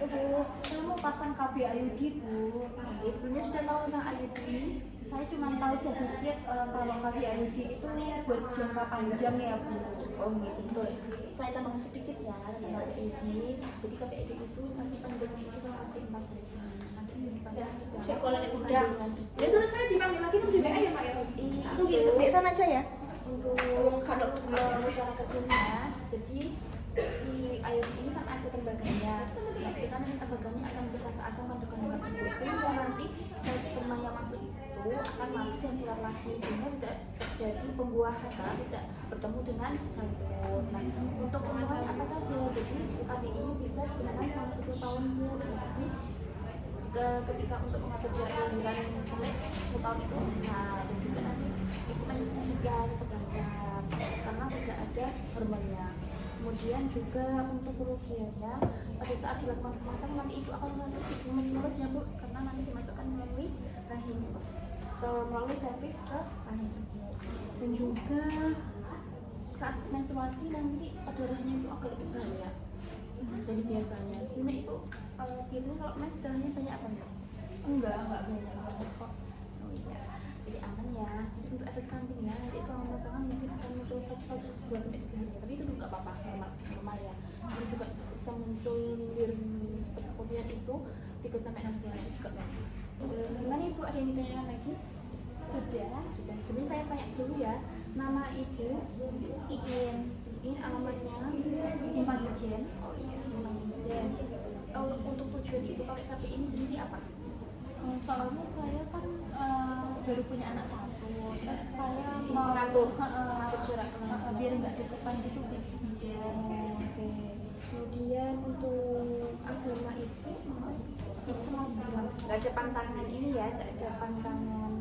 itu Bu, saya mau pasang KB IUD Bu. Oke, sebelumnya sudah tahu tentang IUD. Saya cuma tahu sedikit kalau KB IUD itu buat jangka panjang ya Bu. Oh gitu, betul. Saya tambahkan sedikit ya tentang KB IUD. Jadi KB IUD itu nanti panjangnya itu nanti 4 cm. Nanti itu dipasang sekolah udah. Biasanya saya dipanggil lagi di WA ya Pak ya? Aku gitu, biasa aja ya. Untuk kalau cara kerjanya, jadi si IUD ini kan ada tembaganya. Nah, kita nanti tembaganya akan berasa asam pada kandungan itu, sehingga nanti sel sperma yang masuk itu akan mati dan keluar lagi, sehingga tidak terjadi pembuahan karena tidak bertemu dengan sel telur. Nah, untuk keuntungannya apa saja? Jadi KB ini bisa digunakan selama 10 tahun Bu. Jadi ketika untuk mengatur jarak kelahiran sampai 10 tahun itu bisa, dan juga nanti ibu kan bisa tetap lancar karena tidak ada hormonnya. Kemudian juga untuk kerugiannya pada saat dilakukan pemasangan nanti ibu akan mulus ya Bu, karena nanti dimasukkan melalui rahim melalui serviks ke rahim ibu. Dan juga saat menstruasi nanti darahnya itu agak lebih banyak dari biasanya. Sebelumnya ibu biasanya kalau mens darahnya banyak apa enggak? Enggak banyak kok. Oh iya, jadi aman ya. Jadi untuk efek sampingnya nanti selama pemasangan mungkin akan muncul fat 2-3 hari, tapi itu nggak apa-apa, normal ya. Terus juga bisa muncul lir seperti aku lihat itu 3-6 hari juga bagus. Gimana ibu, ada yang ditanyakan lagi? Sudah. Jadi saya tanya dulu ya, nama ibu Iin, alamatnya Simpang Ijen. Oh iya, Simpang Ijen. Untuk tujuan ibu pakai KB ini sendiri apa? Soalnya saya kan baru punya anak satu, terus saya mau ngatur jarak biar nggak deketan gitu Oke. Kemudian untuk agama itu Islam. Nggak ada pantangan ini ya, nggak ada pantangan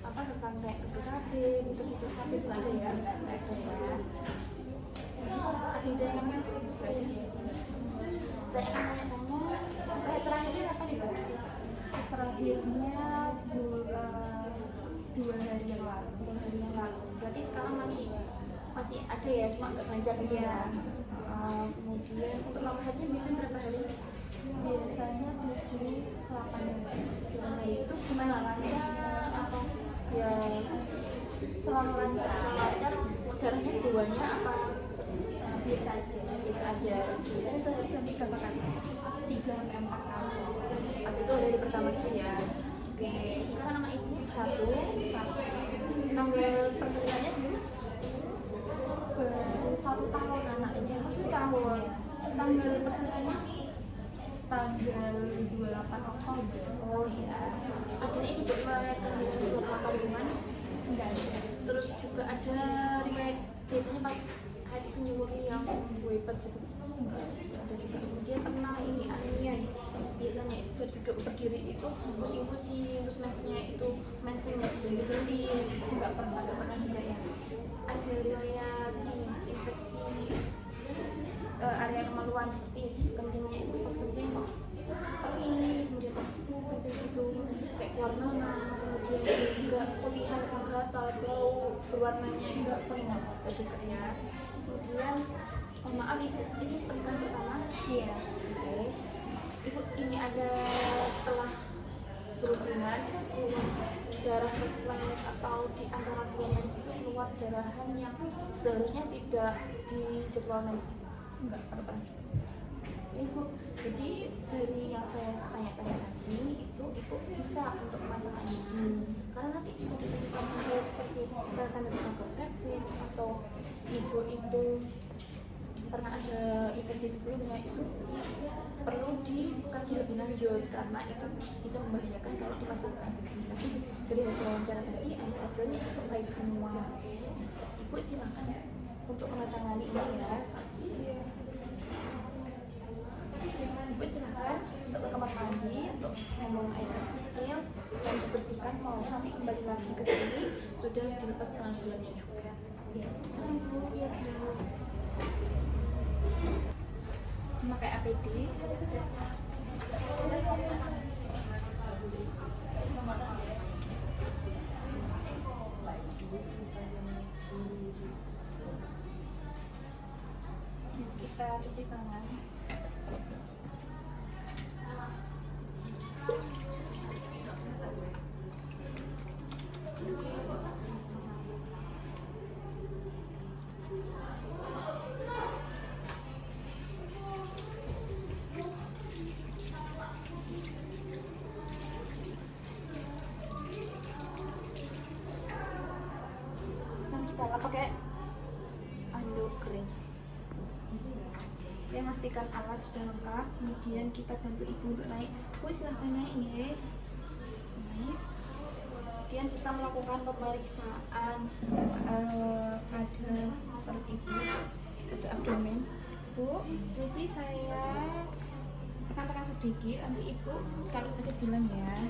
apa tentang kayak KB, untuk itu KB nggak ada ya, nggak ada ya. Ada yang saya akan tanya terakhirnya apa nih Pak? Terakhirnya 2 hari yang lalu. Berarti sekarang masih ada ya, cuma nggak lancar ya. Kemudian untuk lama haidnya biasanya berapa hari? Biasanya 7-8 hari. Itu gimana, lancar atau ya selama lancar darahnya keluarnya apa biasa aja? Biasanya sehari ganti berapa kali? 3-4 kali. Pas itu dari pertama itu ya. Oke, sekarang anak ibu satu. Tanggal persalinan dulu baru 1 tahun anaknya. Maksudnya tahun. Tanggal persalinannya tanggal 28 Oktober. Oh iya. Ada ibu riwayat kandungan? Enggak ada. Terus juga ada riwayat biasanya pas haid itu nyumurnya yang wepet gitu. Enggak ada juga. Kemudian pernah ini anemia biasanya itu duduk berdiri itu pusing-pusing, terus mensnya itu mensnya berhenti, enggak pernah juga ya. Ada riwayat infeksi area kemaluan seperti kencingnya itu pas kencing kok perih, kemudian pas kencing itu kayak warna, kemudian juga pelihan sama gatal, bau berwarnanya enggak pernah juga ya. Kemudian maaf ibu, ini pernikahan pertama? Iya. Oke. Ibu ini ada setelah berhubungan darah berkelanjut atau di antara 2 mens itu keluar darahan yang seharusnya tidak di jadwal mens? Enggak pernah. Ibu, jadi dari yang saya tanya-tanya tadi itu ibu bisa untuk memasak IUD karena nanti jika ditemukan hal seperti tanda-tanda kontrasepsi atau ibu itu pernah ada infeksi sebelumnya, itu perlu dikaji lebih lanjut karena itu bisa membahayakan kalau dipasang IUD. Tapi dari hasil wawancara tadi hasilnya itu baik semua. Ibu silakan untuk menandatangani ini ya. Ibu silakan untuk ke kamar mandi untuk membuang air kecil dan dibersihkan, maunya nanti kembali lagi ke sini sudah dilepas jalan-jalannya juga. Ya, sekarang Bu, ya Bu. Memakai APD. Kita cuci tangan. pastikan alat sudah lengkap, kemudian kita bantu ibu untuk naik. Bu, silahkan naik ya. Naik. Kemudian kita melakukan pemeriksaan pada perut ibu, pada abdomen. Bu, permisi, saya tekan-tekan sedikit, nanti ibu kalau sakit bilang ya.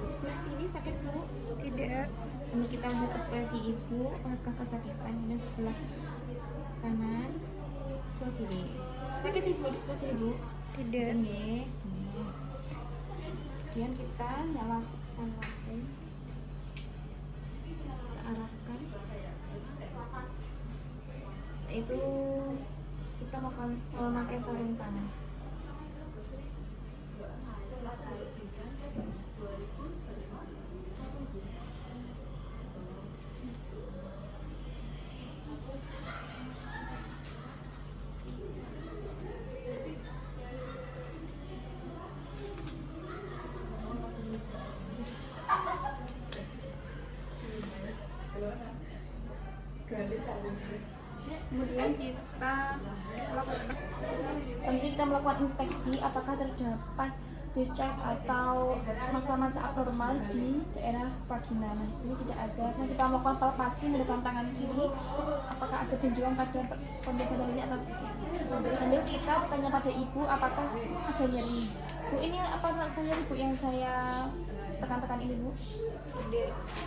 Sebelah sini sakit bu? Tidak. Sambil kita lihat ekspresi ibu, apakah kesakitan. Ini sebelah kanan, sebelah kiri. Sakit ibu di sebelah sini bu? Tidak. Ini. Kemudian kita nyalakan lampu, kita arahkan. Setelah itu kita memakai sarung tangan. Kemudian kita melakukan inspeksi apakah terdapat discharge atau masa-masa abnormal di daerah vagina. Ini tidak ada. Nah, kita melakukan palpasi menggunakan tangan kiri apakah ada benjolan pada pembentukan ini atau tidak. Sambil kita bertanya pada ibu apakah ada nyeri. Bu, ini apa rasanya ibu yang saya tekan-tekan ini bu?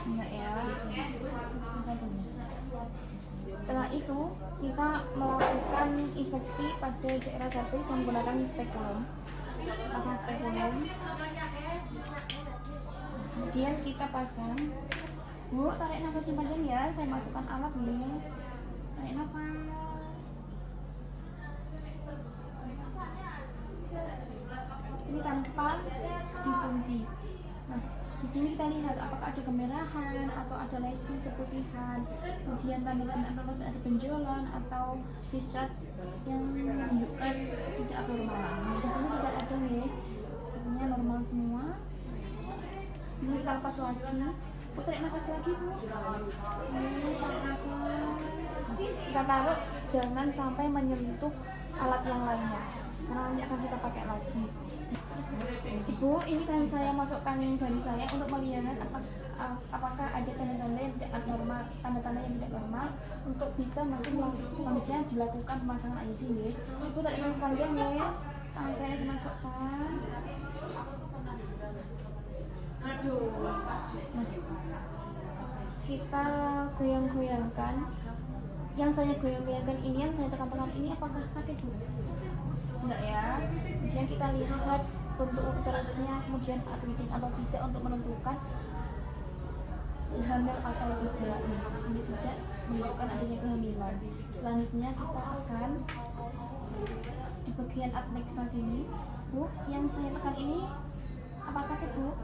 Enggak ya. Setelah itu kita melakukan inspeksi pada daerah serviks menggunakan spekulum, pasang spekulum. Kemudian kita pasang. Bu, tarik nafas yang panjang ya. Saya masukkan alat dulu. Tarik nafas. Ini tanpa dikunci. Nah, di sini kita lihat apakah ada kemerahan atau ada lesi keputihan, kemudian tanda-tanda abnormal ada benjolan atau discharge yang menunjukkan tidak abnormal. Nah, di sini tidak ada nih, sebenarnya normal semua. Ini kita lepas lagi. Bu, tarik nafas lagi bu. Tarik nafas. Kita taruh, jangan sampai menyentuh alat yang lainnya, karena nanti akan kita pakai lagi. Ibu, ini kan saya masukkan jari saya untuk melihat apakah ada tanda-tanda yang tidak abnormal, tanda-tanda yang tidak normal untuk bisa nanti selanjutnya dilakukan pemasangan IUD ya. Ibu tarik nafas panjang ya. Tangan saya dimasukkan. Nah, kita goyang-goyangkan. Yang saya goyang-goyangkan ini, yang saya tekan-tekan ini apakah sakit bu? Enggak ya. Kemudian kita lihat untuk uterusnya, kemudian atletin atau tidak untuk menentukan hamil atau tidak. Nah, ini tidak menunjukkan adanya kehamilan. Selanjutnya kita akan di bagian adnexa sini. Bu, yang saya tekan ini apa sakit bu?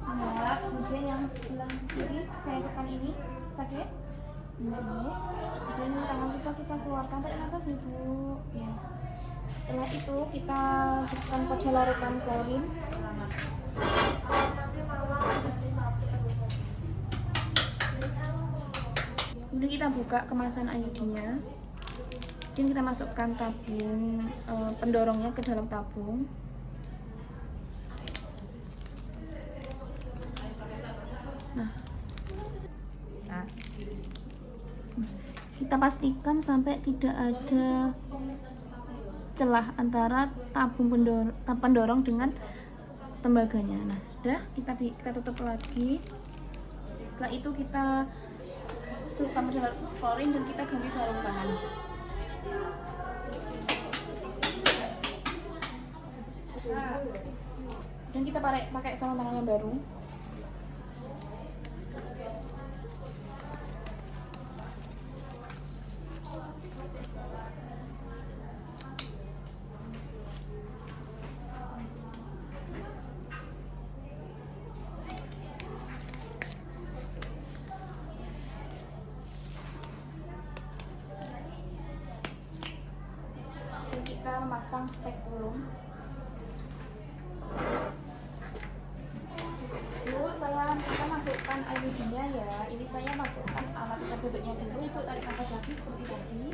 Enggak. Kemudian yang sebelah kiri saya tekan ini sakit? Enggak nih. Kemudian tangan kita keluarkan, tarik nafas ibu ya. Setelah itu kita bukan pada larutan klorin. Kemudian kita buka kemasan IUD-nya. Dan kita masukkan tabung pendorongnya ke dalam tabung. Nah, kita pastikan sampai tidak ada celah antara tabung pendorong dengan tembaganya. Nah, sudah kita tutup lagi. Setelah itu kita celupkan pada klorin dan kita ganti sarung tangan. Dan kita pakai sarung tangan yang baru. Kita memasang spekulum. Bu, kita masukkan IUD-nya ya. Ini saya masukkan alat ucap bebeknya dulu. Ibu tarik nafas lagi seperti tadi.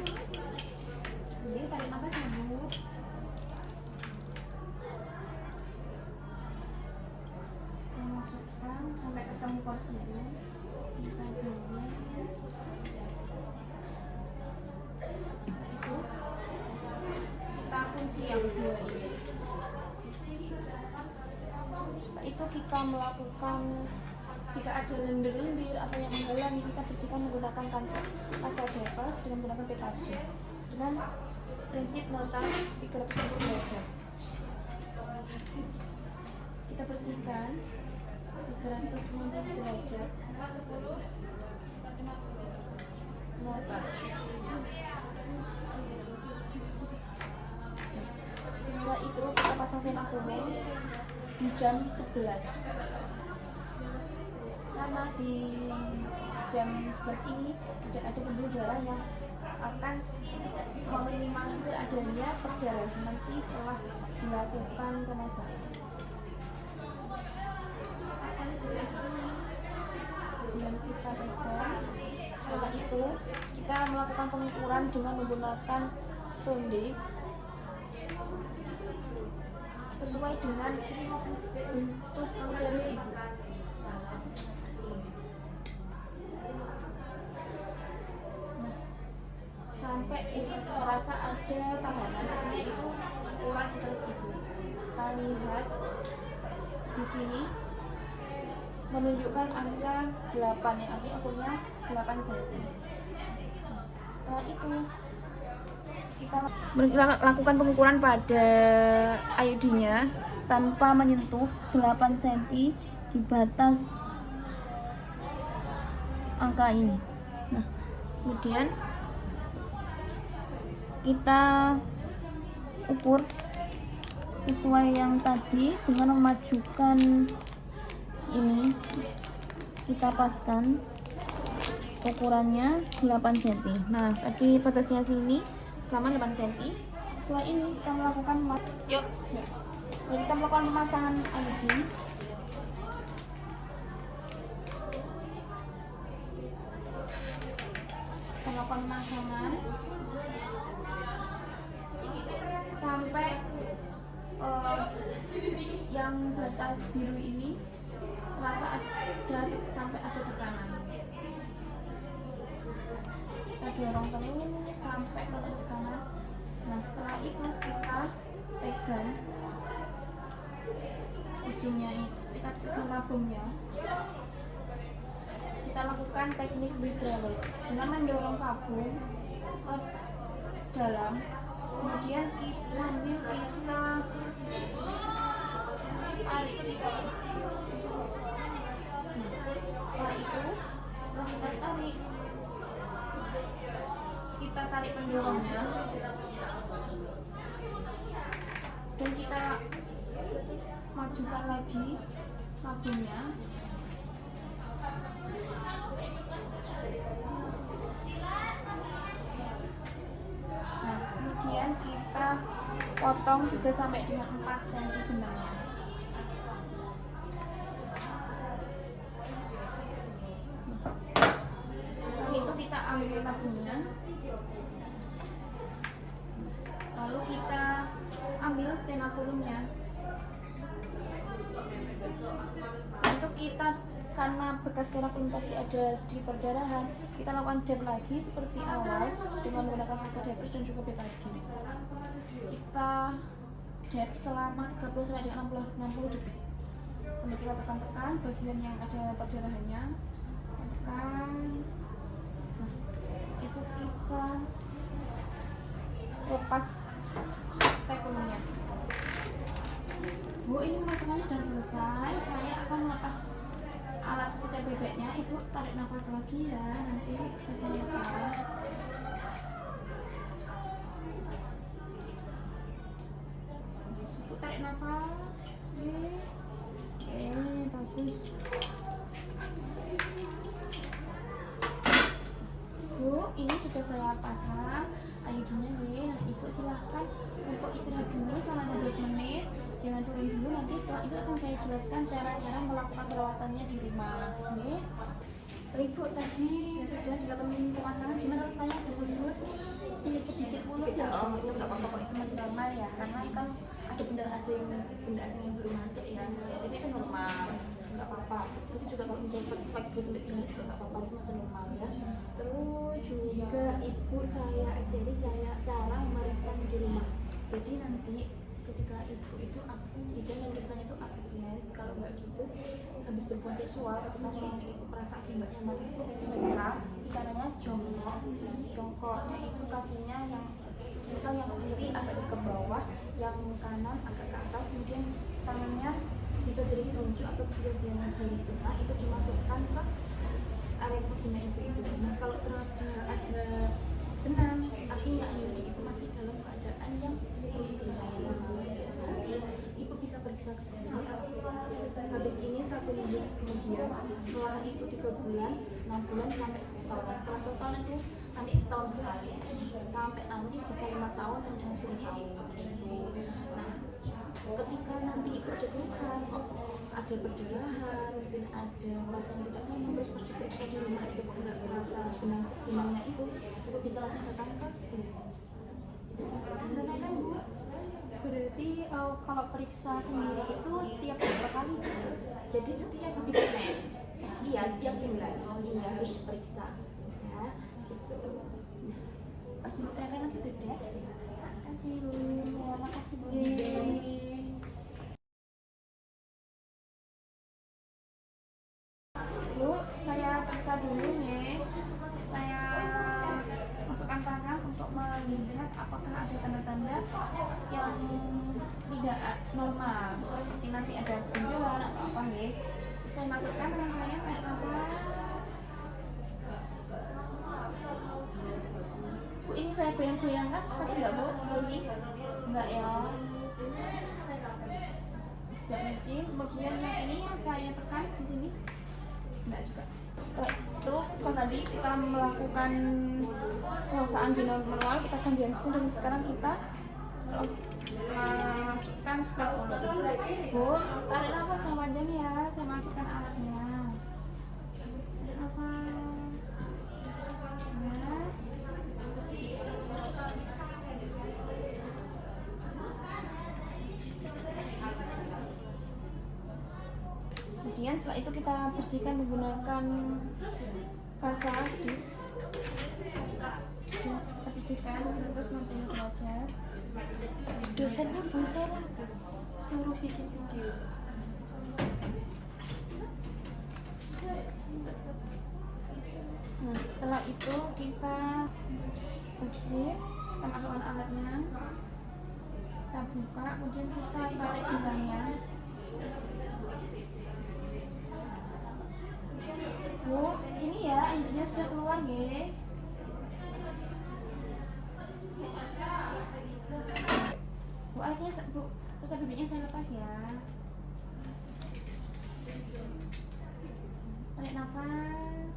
Ini tarik nafas ya Bu. Kita masukkan sampai ketemu porsinya. Kita gini. Itu kita kunci yang dua ini. Setelah itu kita melakukan, jika ada lendir-lendir atau yang menghalangi, kita bersihkan menggunakan kasa diapers dengan menggunakan betadine dengan prinsip nota 360 derajat. Kita bersihkan 360 derajat nota. Setelah itu kita pasang tena kuning di jam 11, karena di jam 11 ini tidak ada pembuluh darah yang akan meminimalisir adanya perdarahan nanti setelah dilakukan pemasangan. Dan kita pegang. Setelah itu kita melakukan pengukuran dengan menggunakan sonde sesuai dengan bentuk uterus ibu. Sampai merasa ada tahanan, yaitu ukuran uterus ibu. Kita lihat di sini menunjukkan angka 8, yang artinya ukurnya 8 cm. Setelah itu kita lakukan pengukuran pada IUD-nya tanpa menyentuh 8 cm di batas angka ini. Nah, kemudian kita ukur sesuai yang tadi dengan memajukan ini, kita paskan ukurannya 8 cm. Nah, tadi batasnya sini selama 8 cm. Setelah ini kita melakukan pemasangan IUD. Kita melakukan pemasangan sampai yang batas biru ini terasa ada, sampai ada tekanan. Kita dorong terus sampai ada tekanan. Nah, setelah itu kita pegang ujungnya, kita pegang tabungnya. Kita lakukan teknik withdrawal dengan mendorong tabung ke dalam. Kemudian sambil kita tarik. Setelah itu, setelah kita tarik, kita tarik pendorongnya dan kita majukan lagi tabungnya. Nah, kemudian kita potong 3 sampai dengan 4 cm benangnya. Setelah itu kita ambil tabungnya, lalu kita ambil tenakulumnya. Setelah itu kita, karena bekas tenakulum tadi ada sedikit perdarahan, kita lakukan dab lagi seperti awal dengan menggunakan kasa diapers dan juga betadine. Kita dab selama 30 sampai dengan 60 detik sambil kita tekan-tekan bagian yang ada perdarahannya, tekan. Nah, itu kita lepas spekulumnya. Bu, ini pemasangannya sudah selesai. Saya akan melepas alat putar bebeknya. Ibu tarik nafas lagi ya, nanti saya lepas. Ibu tarik nafas. Oke, bagus. Bu, ini sudah saya pasang IUD-nya nih. Nah, ibu silahkan untuk istirahat dulu selama 15 menit. Jangan turun dulu, nanti setelah itu akan saya jelaskan cara-cara melakukan perawatannya di rumah. Oke. Ibu tadi sudah dilakukan pemasangan, gimana rasanya? Mulus-mulus? Iya sedikit mulus ya. Oh itu nggak apa-apa, itu masih normal ya. Karena kan ada benda asing yang baru masuk ya. Jadi itu normal, nggak apa-apa. Itu juga kalau muncul flek terus sampai juga nggak apa-apa, itu masih normal ya. Terus juga ibu saya ajari cara meriksanya di rumah. Jadi nanti ketika ibu itu bisa memeriksanya itu abstinence. Kalau nggak gitu habis berhubungan seksual ketika suami ibu merasa nggak nyaman itu bisa caranya jongkoknya itu kakinya yang misal yang kiri agak ke bawah, yang kanan agak ke atas, kemudian tangannya bisa jadi telunjuk atau jari tengah itu dimasukkan ke area vagina ibu. Nah kalau ternyata ada benang artinya ibu masih dalam keadaan yang semestinya, nanti ibu bisa periksa ke dokter. Habis ini 1 minggu kemudian setelah ibu 3 bulan, 6 bulan sampai setahun. Setelah 1 tahun itu nanti setahun sekali sampai nanti bisa 5 tahun sampai dengan 10 tahun. Nah ketika nanti ibu ada keluhan, ada perdarahan, mungkin ada merasa yang tidak nyaman, terus periksa di rumah itu nggak merasa benangnya itu, ibu bisa langsung datang ke klinik. Sebenarnya Bu, Berarti kalau periksa sendiri itu setiap berapa kali? jadi setiap habis mens, iya setiap bulan, iya harus diperiksa, ya gitu. Nah, saya kan lagi sudah. Terima kasih Bu. Terima kasih Bu. Bu, saya periksa dulu ya. Saya masukkan tangan untuk melihat apakah ada tanda-tanda yang tidak normal, seperti nanti ada benjolan atau apa ya. Saya masukkan tangan saya, tarik nafas. Bu, ini saya goyang-goyangkan, sakit nggak Bu? Lagi? Enggak ya. Tidak mungkin. Kemudian yang ini yang saya tekan di sini. Enggak juga. Setelah tadi kita melakukan pemeriksaan manual, kita gantian spoon dan sekarang kita masukkan spatula. Bu, tarik nafas yang panjang ya. Saya masukkan alatnya. Tarik nafas. Nah. Kemudian setelah itu kita bersihkan menggunakan kasar. Kita bersihkan terus nanti belajar. Dosennya Bu Sela suruh bikin video. Nah, setelah itu kita jepit, kita masukkan alatnya, kita buka, kemudian kita tarik bilangnya. Bu, ini ya intinya sudah keluar ya. Bu, alatnya Bu, tutup bibirnya saya lepas ya. Tarik nafas.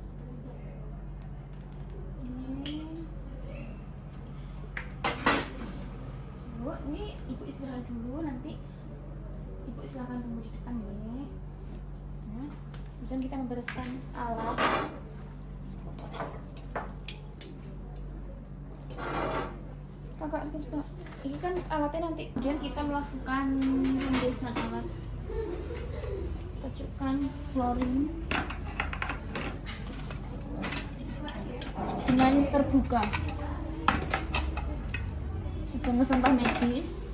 Bu, ini ibu istirahat dulu, nanti ibu silakan tunggu di depan ya. Nah, kemudian kita membereskan alat. Kakak, ini kan alatnya nanti. Kemudian kita melakukan pemberesan alat. Tajukkan flooring dengan terbuka. Buang sampah medis.